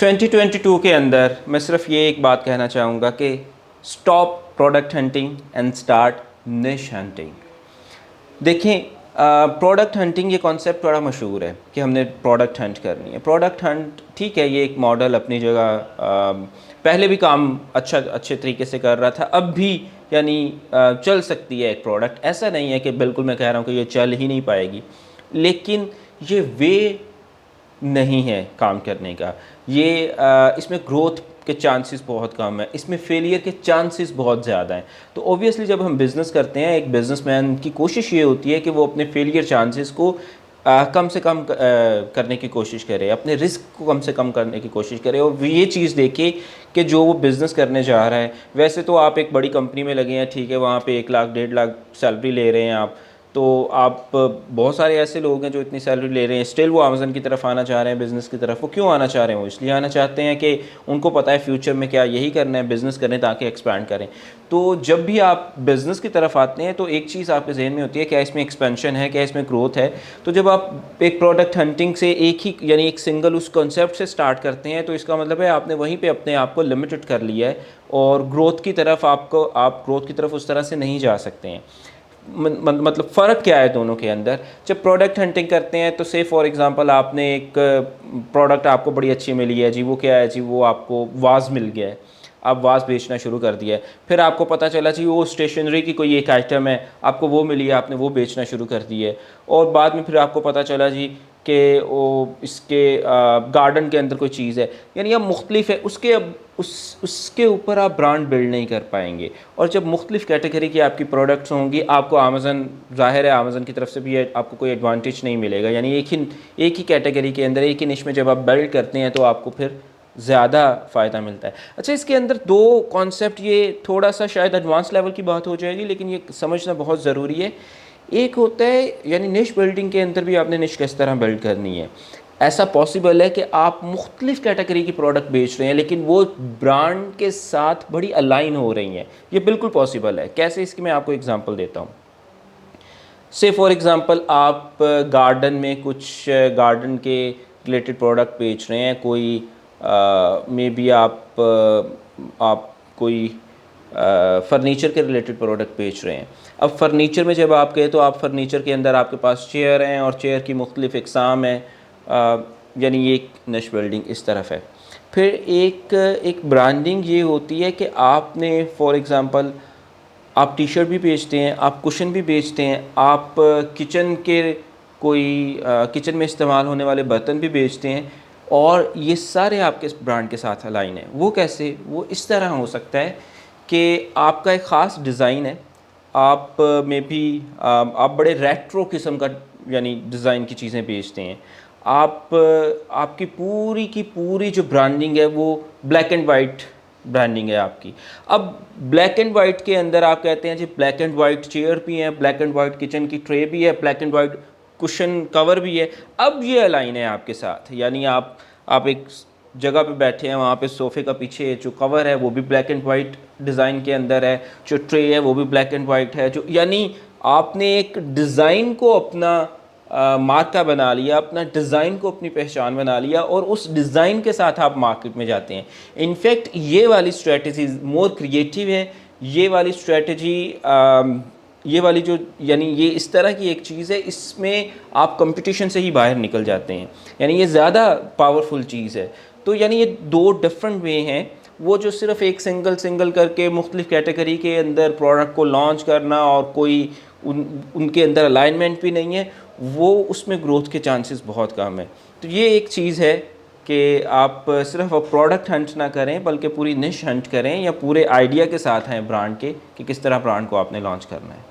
2022 के अंदर मैं सिर्फ ये एक बात कहना चाहूँगा कि stop product hunting and start निश हंटिंग। देखें, प्रोडक्ट हंटिंग ये कॉन्सेप्ट बड़ा मशहूर है कि हमने प्रोडक्ट हंट करनी है। प्रोडक्ट हंट ठीक है, ये एक मॉडल अपनी जगह पहले भी काम अच्छे तरीके से कर रहा था, अब भी यानी चल सकती है एक प्रोडक्ट। ऐसा नहीं है कि बिल्कुल मैं कह रहा हूँ कि ये चल ही नहीं पाएगी, लेकिन ये वे नहीं है काम करने का। ये इसमें ग्रोथ के चांसेस बहुत कम है, इसमें फेलियर के चांसेस बहुत ज़्यादा हैं। तो ऑब्वियसली जब हम बिज़नेस करते हैं, एक बिज़नेसमैन की कोशिश ये होती है कि वो अपने फेलियर चांसेस को कम से कम करने की कोशिश करे, अपने रिस्क को कम से कम करने की कोशिश करे, और ये चीज़ देखे कि जो वो बिज़नेस करने जा रहा है, वैसे तो आप एक बड़ी कंपनी में लगे हैं, ठीक है, वहाँ पे 1 लाख 1.5 लाख सैलरी ले रहे हैं आप, तो आप बहुत सारे ऐसे लोग हैं जो इतनी सैलरी ले रहे हैं, स्टिल वो अमेज़न की तरफ आना चाह रहे हैं, बिज़नेस की तरफ। वो क्यों आना चाह रहे हैं? वो इसलिए आना चाहते हैं कि उनको पता है फ्यूचर में क्या यही करना है, बिज़नेस करें ताकि एक्सपैंड करें। तो जब भी आप बिज़नेस की तरफ आते हैं तो एक चीज़ आपके जहन में होती है, क्या इसमें एक्सपेंशन है, क्या इसमें ग्रोथ है। तो जब आप एक प्रोडक्ट हंटिंग से एक ही यानी एक सिंगल उस कॉन्सेप्ट से स्टार्ट करते हैं, तो इसका मतलब है आपने वहीं पर अपने आप को लिमिटेड कर लिया है, और ग्रोथ की तरफ आप ग्रोथ की तरफ उस तरह से नहीं जा सकते हैं। मतलब फ़र्क क्या है दोनों के अंदर? जब प्रोडक्ट हंटिंग करते हैं तो से फॉर एग्जांपल आपने एक प्रोडक्ट आपको बड़ी अच्छी मिली है जी, वो क्या है जी, वो आपको वाज़ मिल गया है, आप वाज़ बेचना शुरू कर दिया है। फिर आपको पता चला जी वो स्टेशनरी की कोई एक आइटम है, आपको वो मिली है, आपने वो बेचना शुरू कर दी है। और बाद में फिर आपको पता चला जी कि वो इसके गार्डन के अंदर कोई चीज़ है, यानी अब मुख्तलिफ है उसके, अब उसके ऊपर आप ब्रांड बिल्ड नहीं कर पाएंगे। और जब मुख्तलिफ कैटेगरी की आपकी प्रोडक्ट्स होंगी, आपको अमेज़न, ज़ाहिर है अमेज़न की तरफ से भी आपको कोई एडवांटेज नहीं मिलेगा। यानी एक ही कैटेगरी के अंदर, एक ही निश में जब आप बिल्ड करते हैं तो आपको फिर ज़्यादा फ़ायदा मिलता है। अच्छा, इसके अंदर दो कॉन्सेप्ट, ये थोड़ा सा शायद एडवांस लेवल की बात हो जाएगी, लेकिन ये समझना बहुत ज़रूरी है। एक होता है यानी निश बिल्डिंग के अंदर भी आपने निश किस तरह बिल्ड करनी है। ऐसा पॉसिबल है कि आप मुख्तलिफ कैटेगरी की प्रोडक्ट बेच रहे हैं, लेकिन वो ब्रांड के साथ बड़ी अलाइन हो रही हैं। ये बिल्कुल पॉसिबल है। कैसे? इसकी मैं आपको एग्जांपल देता हूँ। से फॉर एग्ज़ाम्पल आप गार्डन में कुछ गार्डन के रिलेटेड प्रोडक्ट बेच रहे हैं, कोई मे बी आप कोई फर्नीचर के रिलेटेड प्रोडक्ट बेच रहे हैं। अब फर्नीचर में जब आप गए तो आप फर्नीचर के अंदर आपके पास चेयर हैं, और चेयर की मुख्तलिफ इक़साम हैं, यानी एक निश बिल्डिंग इस तरफ है। फिर एक ब्रांडिंग ये होती है कि आपने फॉर एग्ज़ाम्पल आप टी शर्ट भी बेचते हैं, आप कुशन भी बेचते हैं, आप किचन के किचन में इस्तेमाल होने वाले बर्तन भी बेचते हैं, और ये सारे आपके ब्रांड के साथ अलाइन है। वो कैसे? वो इस तरह हो सकता है कि आपका एक ख़ास डिज़ाइन है, आप में भी आप बड़े रेट्रो किस्म का यानी डिज़ाइन की चीज़ें बेचते हैं। आपकी पूरी की पूरी जो ब्रांडिंग है वो ब्लैक एंड वाइट ब्रांडिंग है आपकी। अब ब्लैक एंड वाइट के अंदर आप कहते हैं जी ब्लैक एंड वाइट चेयर भी है, ब्लैक एंड वाइट किचन की ट्रे भी है, black and white cushion cover भी है। अब ये अलाइन है आपके साथ, यानी आप एक जगह पे बैठे हैं, वहाँ पे सोफ़े का पीछे जो कवर है वो भी ब्लैक एंड वाइट डिज़ाइन के अंदर है, जो ट्रे है वो भी ब्लैक एंड वाइट है, जो यानी आपने एक डिज़ाइन को अपना मार्का बना लिया, अपना डिज़ाइन को अपनी पहचान बना लिया, और उस डिज़ाइन के साथ आप मार्केट में जाते हैं। इनफैक्ट ये वाली स्ट्रेटजी मोर क्रिएटिव है। ये वाली स्ट्रेटजी ये वाली जो यानी ये इस तरह की एक चीज़ है, इसमें आप कंपटीशन से ही बाहर निकल जाते हैं, यानी ये ज़्यादा पावरफुल चीज़ है। तो यानी ये दो डिफरेंट वे हैं। वो जो सिर्फ एक सिंगल करके मुख्तलिफ कैटेगरी के अंदर प्रोडक्ट को लॉन्च करना और कोई उनके अंदर अलाइनमेंट भी नहीं है, वो उसमें ग्रोथ के चांसेस बहुत कम है। तो ये एक चीज़ है कि आप सिर्फ प्रोडक्ट हंट ना करें, बल्कि पूरी निश हंट करें, या पूरे आइडिया के साथ हैं ब्रांड के कि किस तरह ब्रांड को आपने लॉन्च करना है।